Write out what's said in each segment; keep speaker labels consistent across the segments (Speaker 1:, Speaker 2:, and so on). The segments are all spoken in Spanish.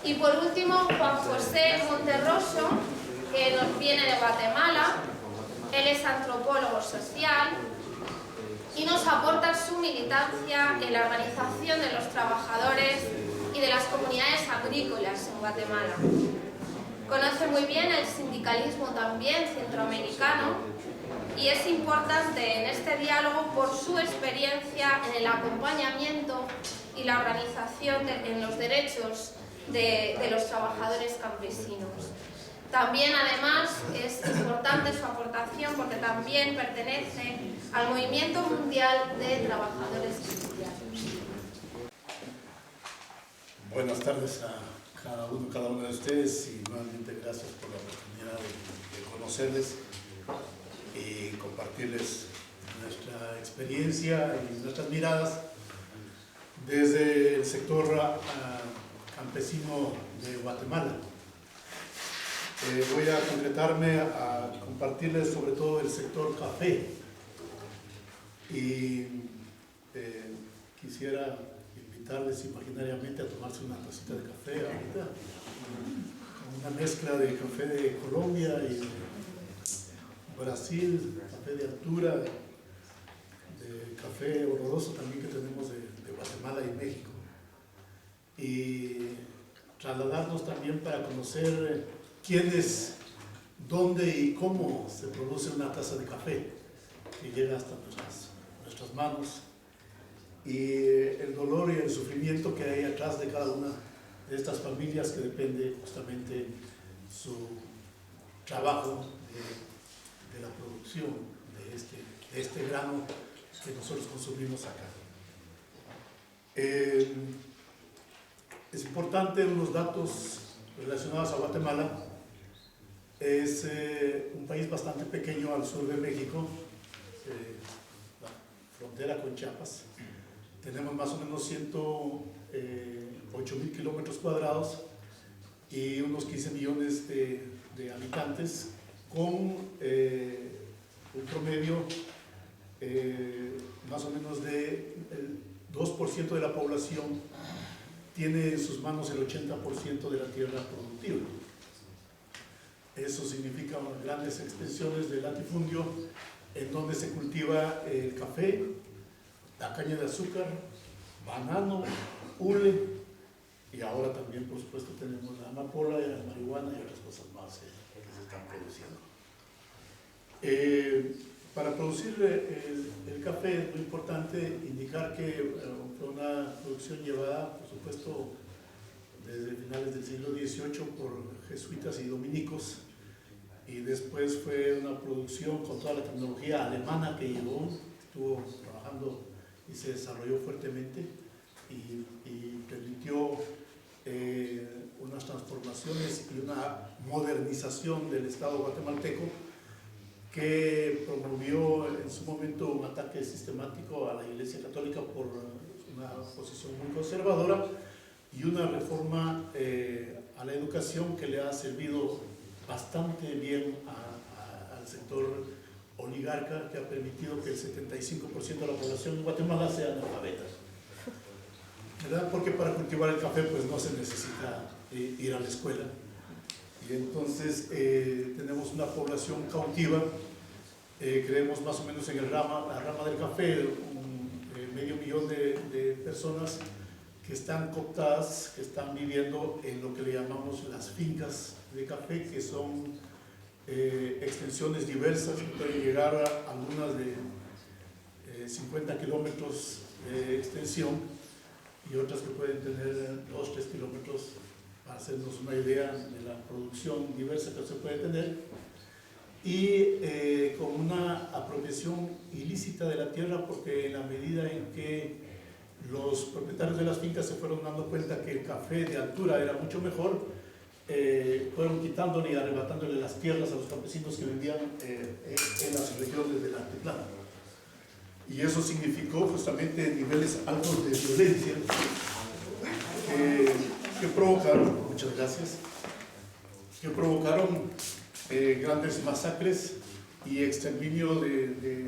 Speaker 1: Y por último, Juan José Monterroso, que nos viene de Guatemala. Él es antropólogo social y nos aporta su militancia en la organización de los trabajadores y de las comunidades agrícolas en Guatemala. Conoce muy bien el sindicalismo también centroamericano y es importante en este diálogo por su experiencia en el acompañamiento y la organización en los derechos de los trabajadores campesinos. También, además, es importante su aportación porque también pertenece al Movimiento Mundial de Trabajadores Cristianos.
Speaker 2: Buenas tardes a cada uno de ustedes y nuevamente gracias por la oportunidad de conocerles y compartirles nuestra experiencia y nuestras miradas desde el sector campesino de Guatemala. Voy a concretarme a compartirles sobre todo el sector café y quisiera invitarles imaginariamente a tomarse una tacita de café ahorita, con una mezcla de café de Colombia y de Brasil, café de altura, de café oloroso también que tenemos de Guatemala y México, y trasladarnos también para conocer quién es, dónde y cómo se produce una taza de café que llega hasta nuestras manos, y el dolor y el sufrimiento que hay atrás de cada una de estas familias que depende justamente su trabajo de la producción de este grano que nosotros consumimos acá. Es importante unos datos relacionados a Guatemala. Es un país bastante pequeño al sur de México, la frontera con Chiapas. Tenemos más o menos 108.000 kilómetros cuadrados y unos 15 millones de habitantes, con un promedio más o menos de 2% de la población tiene en sus manos el 80% de la tierra productiva. Eso significa grandes extensiones de latifundio en donde se cultiva el café, la caña de azúcar, banano, hule, y ahora también, por supuesto, tenemos la amapola y la marihuana y otras cosas más que se están produciendo. Para producir el café es muy importante indicar que fue una producción llevada, por supuesto, desde finales del siglo XVIII por jesuitas y dominicos, y después fue una producción con toda la tecnología alemana que llegó, estuvo trabajando y se desarrolló fuertemente y permitió unas transformaciones y una modernización del Estado guatemalteco, que promovió en su momento un ataque sistemático a la Iglesia Católica por una posición muy conservadora y una reforma a la educación que le ha servido bastante bien al sector oligarca, que ha permitido que el 75% de la población de Guatemala sea analfabeta, ¿verdad? Porque para cultivar el café pues no se necesita ir a la escuela. Y entonces tenemos una población cautiva, creemos más o menos en la rama del café, medio millón de personas que están cooptadas, que están viviendo en lo que le llamamos las fincas de café, que son extensiones diversas que pueden llegar a algunas de 50 kilómetros de extensión y otras que pueden tener 2-3 kilómetros, para hacernos una idea de la producción diversa que se puede tener, y con una apropiación ilícita de la tierra, porque en la medida en que los propietarios de las fincas se fueron dando cuenta que el café de altura era mucho mejor, fueron quitándole y arrebatándole las tierras a los campesinos que vivían en las regiones del altiplano. Y eso significó justamente niveles altos de violencia que provocaron, muchas gracias, que provocaron grandes masacres y exterminio de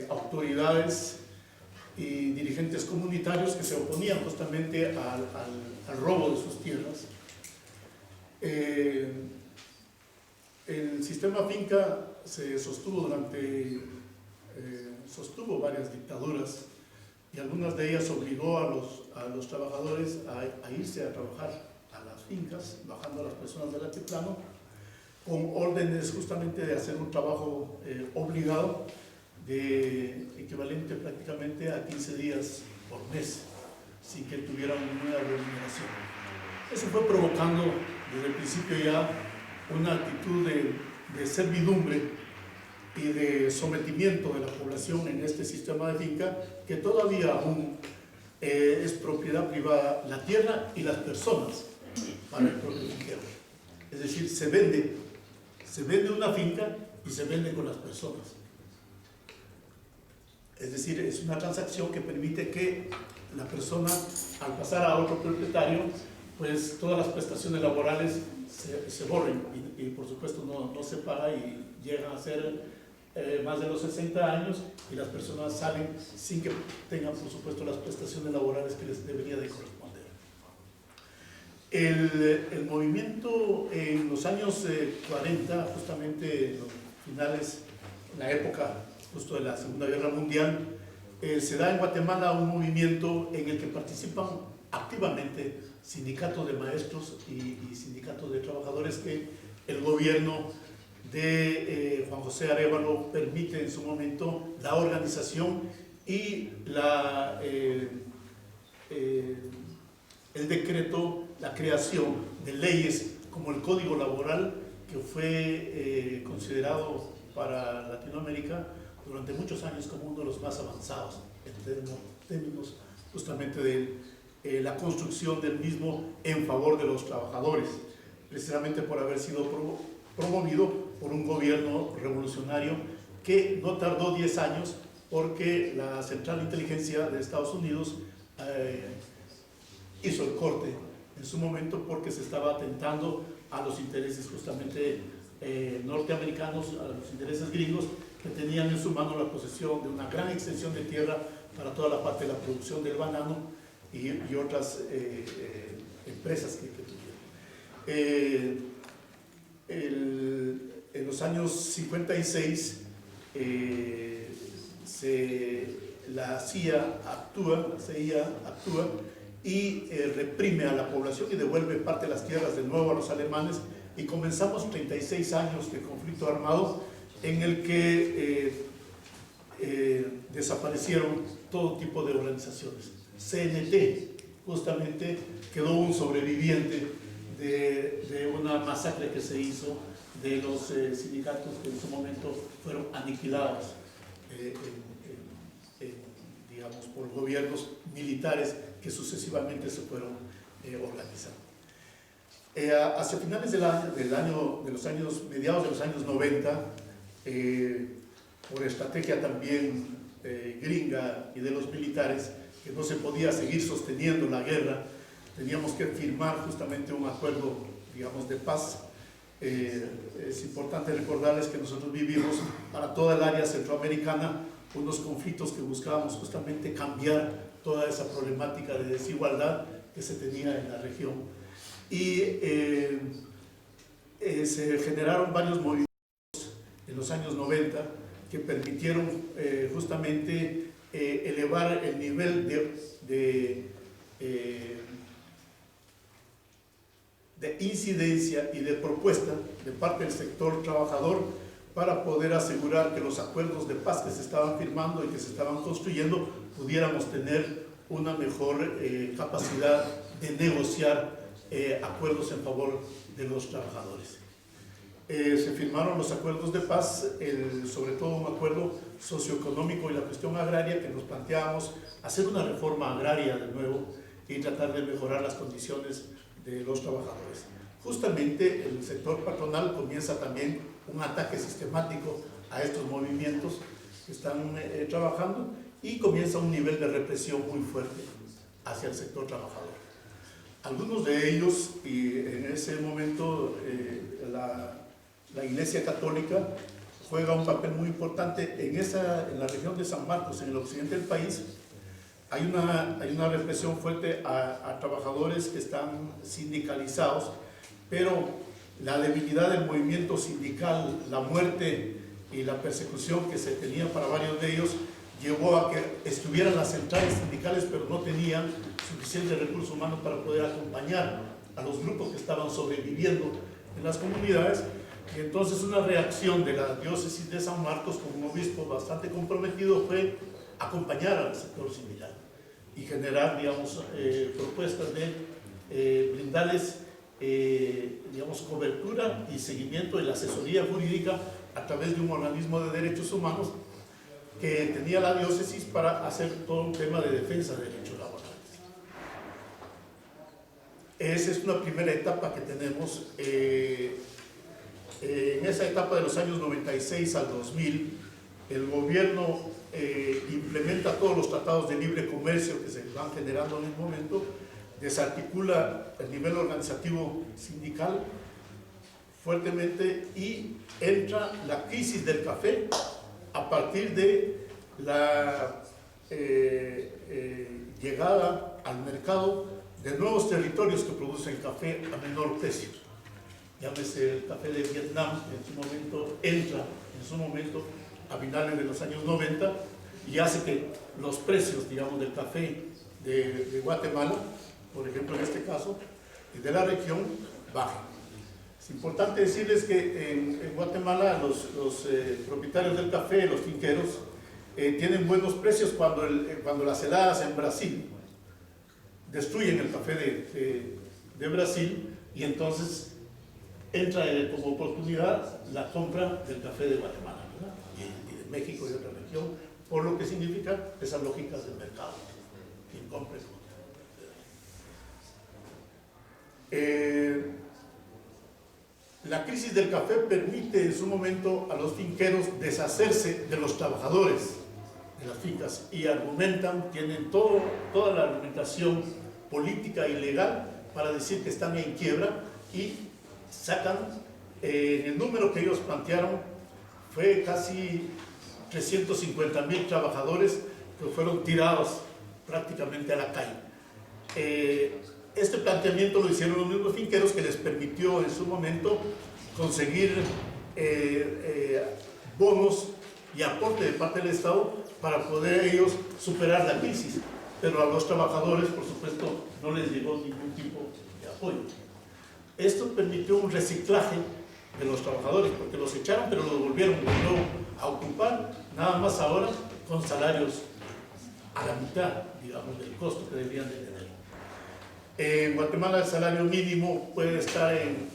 Speaker 2: autoridades y dirigentes comunitarios que se oponían justamente al robo de sus tierras El sistema finca se sostuvo sostuvo varias dictaduras y algunas de ellas obligó a los trabajadores a irse a trabajar a las fincas, bajando a las personas del altiplano, con órdenes justamente de hacer un trabajo obligado equivalente prácticamente a 15 días por mes, sin que tuvieran una remuneración. Eso fue provocando desde el principio ya una actitud de servidumbre y de sometimiento de la población en este sistema de finca, que todavía aún es propiedad privada la tierra y las personas para el propio finquero. Es decir, se vende una finca y se vende con las personas. Es decir, es una transacción que permite que la persona, al pasar a otro propietario, pues todas las prestaciones laborales se borren y por supuesto no se paga y llegan a ser más de los 60 años y las personas salen sin que tengan por supuesto las prestaciones laborales que les debería de corresponder. El movimiento en los años 40, justamente en los finales, en la época justo de la Segunda Guerra Mundial, se da en Guatemala un movimiento en el que participan activamente sindicatos de maestros y sindicatos de trabajadores que el gobierno de Juan José Arévalo permite en su momento la organización y el decreto, la creación de leyes como el Código Laboral, que fue considerado para Latinoamérica durante muchos años como uno de los más avanzados en términos justamente de la construcción del mismo en favor de los trabajadores, precisamente por haber sido promovido por un gobierno revolucionario que no tardó 10 años porque la Central de Inteligencia de Estados Unidos hizo el corte en su momento porque se estaba atentando a los intereses justamente norteamericanos, a los intereses gringos, que tenían en su mano la posesión de una gran extensión de tierra para toda la parte de la producción del banano y otras empresas que tuvieron. En los años 56 la CIA actúa y reprime a la población y devuelve parte de las tierras de nuevo a los alemanes, y comenzamos 36 años de conflicto armado en el que desaparecieron todo tipo de organizaciones. CNT justamente quedó un sobreviviente de una masacre que se hizo de los sindicatos que en su momento fueron aniquilados digamos, por gobiernos militares que sucesivamente se fueron organizando. Hacia finales mediados de los años 90, por estrategia también gringa y de los militares, que no se podía seguir sosteniendo la guerra, teníamos que firmar justamente un acuerdo, digamos, de paz. Es importante recordarles que nosotros vivimos para toda el área centroamericana unos conflictos que buscábamos justamente cambiar toda esa problemática de desigualdad que se tenía en la región. Y se generaron varios movimientos en los años 90 que permitieron justamente elevar el nivel de incidencia y de propuesta de parte del sector trabajador para poder asegurar que los acuerdos de paz que se estaban firmando y que se estaban construyendo pudiéramos tener una mejor capacidad de negociar acuerdos en favor de los trabajadores. Se firmaron los acuerdos de paz, sobre todo un acuerdo socioeconómico y la cuestión agraria, que nos planteábamos hacer una reforma agraria de nuevo y tratar de mejorar las condiciones de los trabajadores. Justamente el sector patronal comienza también un ataque sistemático a estos movimientos que están trabajando, y comienza un nivel de represión muy fuerte hacia el sector trabajador. Algunos de ellos, y en ese momento la Iglesia Católica juega un papel muy importante en la región de San Marcos, en el occidente del país. Hay una represión fuerte a trabajadores que están sindicalizados pero la debilidad del movimiento sindical, la muerte y la persecución que se tenía para varios de ellos llevó a que estuvieran las centrales sindicales, pero no tenían suficientes recursos humanos para poder acompañar a los grupos que estaban sobreviviendo en las comunidades. Y entonces una reacción de la diócesis de San Marcos, con un obispo bastante comprometido, fue acompañar al sector sindical y generar, digamos, propuestas de brindarles, digamos, cobertura y seguimiento de la asesoría jurídica a través de un organismo de derechos humanos que tenía la diócesis para hacer todo un tema de defensa de derechos laborales. Esa es una primera etapa que tenemos. En esa etapa de los años 96 al 2000, el gobierno implementa todos los tratados de libre comercio que se van generando en el momento, desarticula el nivel organizativo sindical fuertemente y entra la crisis del café a partir de la llegada al mercado de nuevos territorios que producen café a menor precio. Llámese el café de Vietnam, que en su momento entra, a finales de los años 90, y hace que los precios, digamos, del café de Guatemala, por ejemplo en este caso, y de la región, bajen. Es importante decirles que en Guatemala los propietarios del café, los finqueros, tienen buenos precios cuando las heladas en Brasil destruyen el café de Brasil, y entonces entra como oportunidad la compra del café de Guatemala, ¿verdad? Y de México y de otra región, por lo que significa esas lógicas del mercado. Quien compre, la crisis del café permite en su momento a los finqueros deshacerse de los trabajadores de las fincas y argumentan, tienen toda la argumentación política y legal para decir que están en quiebra y sacan, el número que ellos plantearon fue casi 350,000 trabajadores que fueron tirados prácticamente a la calle. Este planteamiento lo hicieron los mismos finqueros, que les permitió en su momento conseguir bonos y aporte de parte del Estado para poder ellos superar la crisis, pero a los trabajadores, por supuesto, no les llegó ningún tipo de apoyo. Esto permitió un reciclaje de los trabajadores, porque los echaron, pero los volvieron de nuevo a ocupar, nada más ahora con salarios a la mitad, digamos, del costo que debían de tener. En Guatemala el salario mínimo puede estar en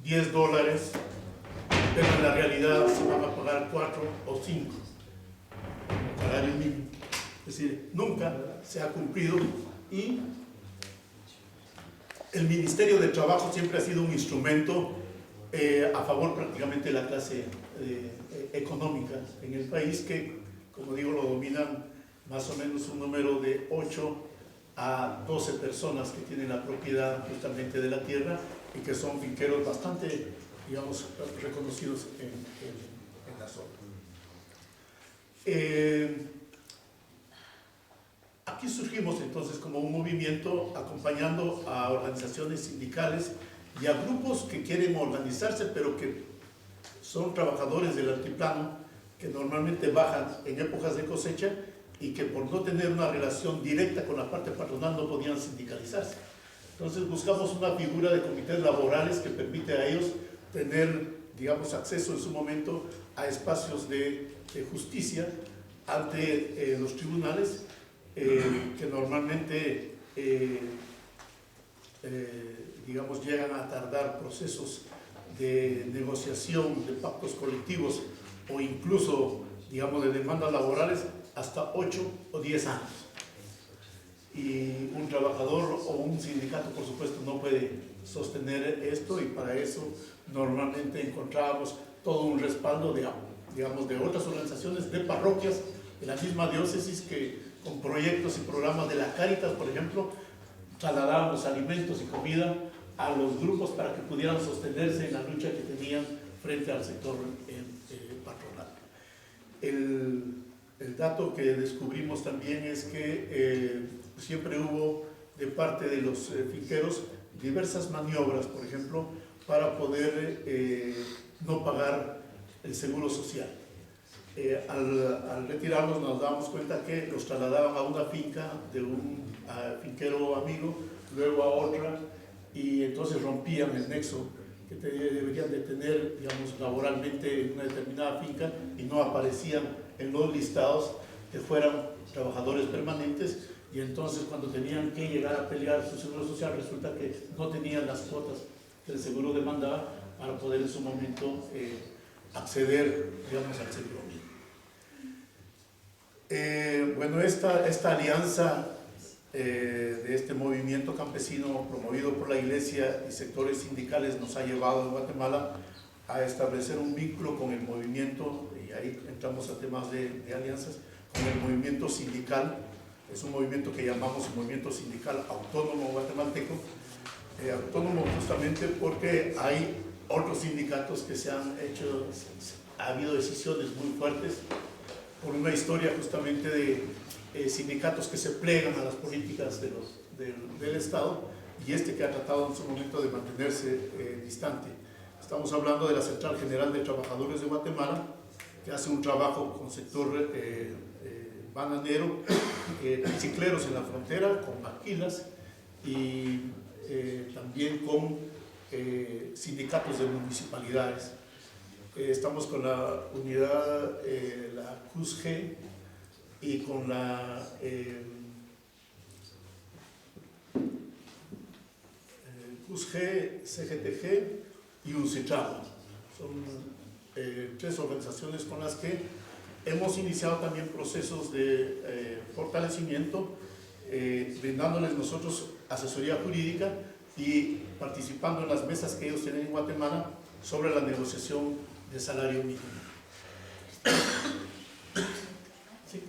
Speaker 2: $10, pero en la realidad se van a pagar 4 o 5 salario mínimo. Es decir, nunca se ha cumplido, y el Ministerio de Trabajo siempre ha sido un instrumento a favor prácticamente de la clase económica en el país, que, como digo, lo dominan más o menos un número de 8 a 12 personas que tienen la propiedad justamente de la tierra y que son finqueros bastante, digamos, reconocidos en la zona. Aquí surgimos entonces como un movimiento acompañando a organizaciones sindicales y a grupos que quieren organizarse, pero que son trabajadores del altiplano, que normalmente bajan en épocas de cosecha y que por no tener una relación directa con la parte patronal no podían sindicalizarse. Entonces buscamos una figura de comités laborales que permite a ellos tener, digamos, acceso en su momento a espacios de justicia ante los tribunales, que normalmente, digamos, llegan a tardar procesos de negociación, de pactos colectivos o incluso, digamos, de demandas laborales hasta 8 o 10 años. Y un trabajador o un sindicato, por supuesto, no puede sostener esto, y para eso normalmente encontrábamos todo un respaldo de, digamos, de otras organizaciones, de parroquias, de la misma diócesis, que con proyectos y programas de la Cáritas, por ejemplo, trasladábamos alimentos y comida a los grupos para que pudieran sostenerse en la lucha que tenían frente al sector patronal. El dato que descubrimos también es que siempre hubo de parte de los finqueros diversas maniobras, por ejemplo, para poder no pagar el seguro social. Al retirarnos nos damos cuenta que los trasladaban a una finca de un finquero amigo, luego a otra, y entonces rompían el nexo que deberían de tener, digamos, laboralmente en una determinada finca, y no aparecían en los listados que fueran trabajadores permanentes, y entonces cuando tenían que llegar a pelear su seguro social resulta que no tenían las cuotas que el seguro demandaba para poder en su momento acceder, digamos, al seguro mínimo. Bueno, esta alianza de este movimiento campesino promovido por la Iglesia y sectores sindicales nos ha llevado en Guatemala a establecer un vínculo con el movimiento, y ahí entramos a temas de alianzas, con el movimiento sindical. Es un movimiento que llamamos el movimiento sindical autónomo guatemalteco, autónomo justamente porque hay otros sindicatos que se han hecho, ha habido decisiones muy fuertes por una historia justamente de sindicatos que se plegan a las políticas del Estado, y que ha tratado en su momento de mantenerse distante. Estamos hablando de la Central General de Trabajadores de Guatemala, que hace un trabajo con sector bananero, bicicleros en la frontera, con maquilas, y también con sindicatos de municipalidades. Estamos con la unidad, la CUSG, y con la CUSG, CGTG y UNCITRABO. Son tres organizaciones con las que hemos iniciado también procesos de fortalecimiento, brindándoles nosotros asesoría jurídica y participando en las mesas que ellos tienen en Guatemala sobre la negociación de salario mínimo. ¿Sí?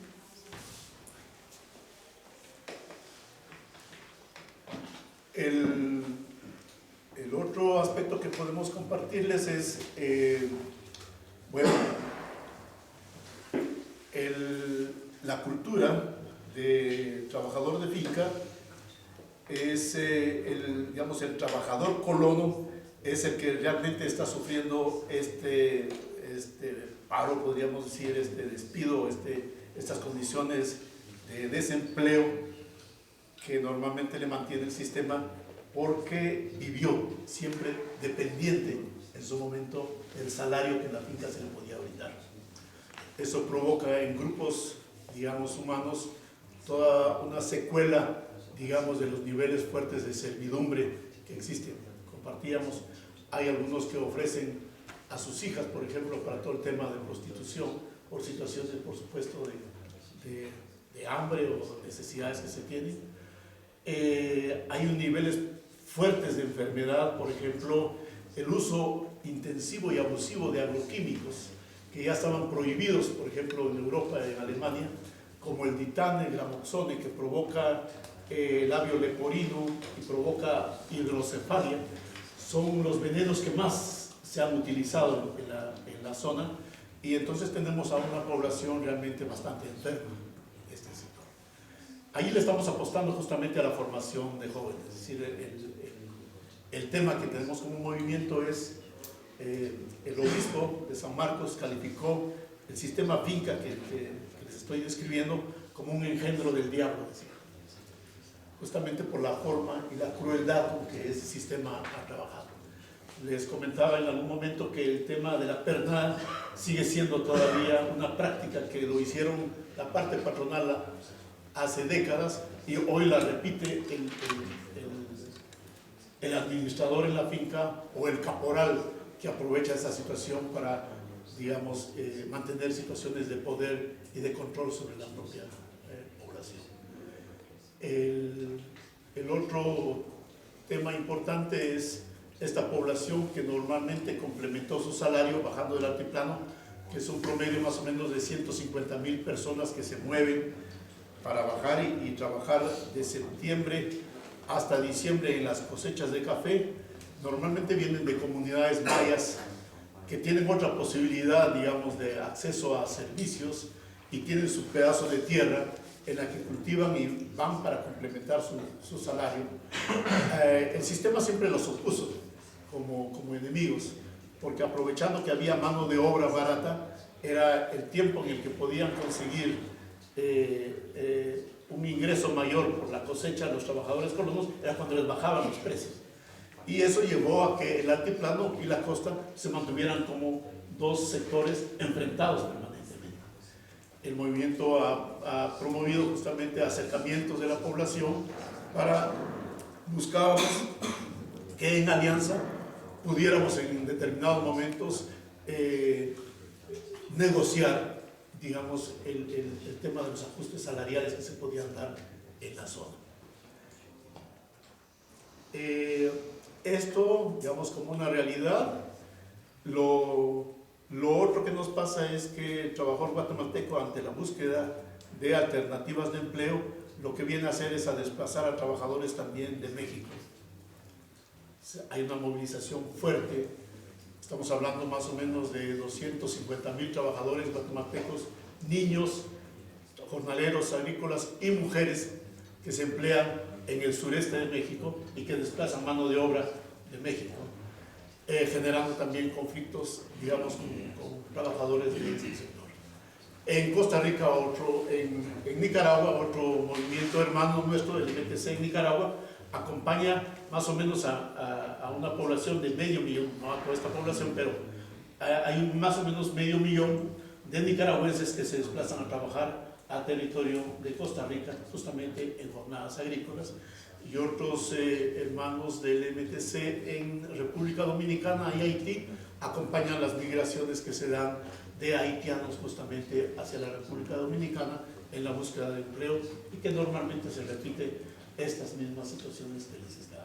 Speaker 2: El otro aspecto que podemos compartirles es, bueno, la cultura de trabajador de finca es, digamos, el trabajador colono es el que realmente está sufriendo este paro, podríamos decir, este despido, estas condiciones de desempleo que normalmente le mantiene el sistema, porque vivió siempre dependiente en su momento del salario que en la finca se le podía brindar. Eso provoca en grupos, digamos, humanos, toda una secuela, digamos, de los niveles fuertes de servidumbre que existen. Compartíamos, hay algunos que ofrecen a sus hijas, por ejemplo, para todo el tema de prostitución, por situaciones, por supuesto, de hambre o necesidades que se tienen. Hay niveles fuertes de enfermedad, por ejemplo, el uso intensivo y abusivo de agroquímicos que ya estaban prohibidos, por ejemplo, en Europa, en Alemania, como el ditane, el gramoxone, que provoca labio leporino y provoca hidrocefalia. Son los venenos que más se han utilizado en la zona, y entonces tenemos a una población realmente bastante enferma de este sector. Ahí le estamos apostando justamente a la formación de jóvenes. Es decir, el tema que tenemos como movimiento es, el obispo de San Marcos calificó el sistema finca que les estoy describiendo como un engendro del diablo, justamente por la forma y la crueldad con que ese sistema ha trabajado. Les comentaba en algún momento que el tema de la pernada sigue siendo todavía una práctica que lo hicieron la parte patronal hace décadas, y hoy la repite el administrador en la finca o el caporal que aprovecha esa situación para, digamos, mantener situaciones de poder y de control sobre la propia población. El otro tema importante es esta población que normalmente complementó su salario bajando del altiplano, que es un promedio más o menos de 150,000 personas que se mueven para bajar y trabajar de septiembre hasta diciembre en las cosechas de café. Normalmente vienen de comunidades mayas que tienen otra posibilidad, digamos, de acceso a servicios, y tienen su pedazo de tierra en la que cultivan y van para complementar su salario, el sistema siempre los opuso como enemigos, porque aprovechando que había mano de obra barata, era el tiempo en el que podían conseguir un ingreso mayor por la cosecha de los trabajadores colonos, era cuando les bajaban los precios. Y eso llevó a que el altiplano y la costa se mantuvieran como dos sectores enfrentados permanentemente. El movimiento ha promovido justamente acercamientos de la población para buscar que en alianza pudiéramos en determinados momentos negociar, digamos, el tema de los ajustes salariales que se podían dar en la zona. Esto, digamos, como una realidad. Lo otro que nos pasa es que el trabajador guatemalteco, ante la búsqueda de alternativas de empleo, lo que viene a hacer es a desplazar a trabajadores también de México. Hay una movilización fuerte. Estamos hablando más o menos de 250,000 trabajadores guatemaltecos, niños, jornaleros, agrícolas y mujeres que se emplean en el sureste de México y que desplazan mano de obra de México, generando también conflictos, digamos, con trabajadores de ese sector. En Costa Rica, en Nicaragua, otro movimiento hermano nuestro, el MTC en Nicaragua, acompaña más o menos a una población de 500,000, no a toda esta población, pero hay más o menos 500,000 de nicaragüenses que se desplazan a trabajar a territorio de Costa Rica, justamente en jornadas agrícolas, y otros hermanos del MTC en República Dominicana y Haití acompañan las migraciones que se dan de haitianos justamente hacia la República Dominicana en la búsqueda de empleo, y que normalmente se repite estas mismas situaciones que les estaba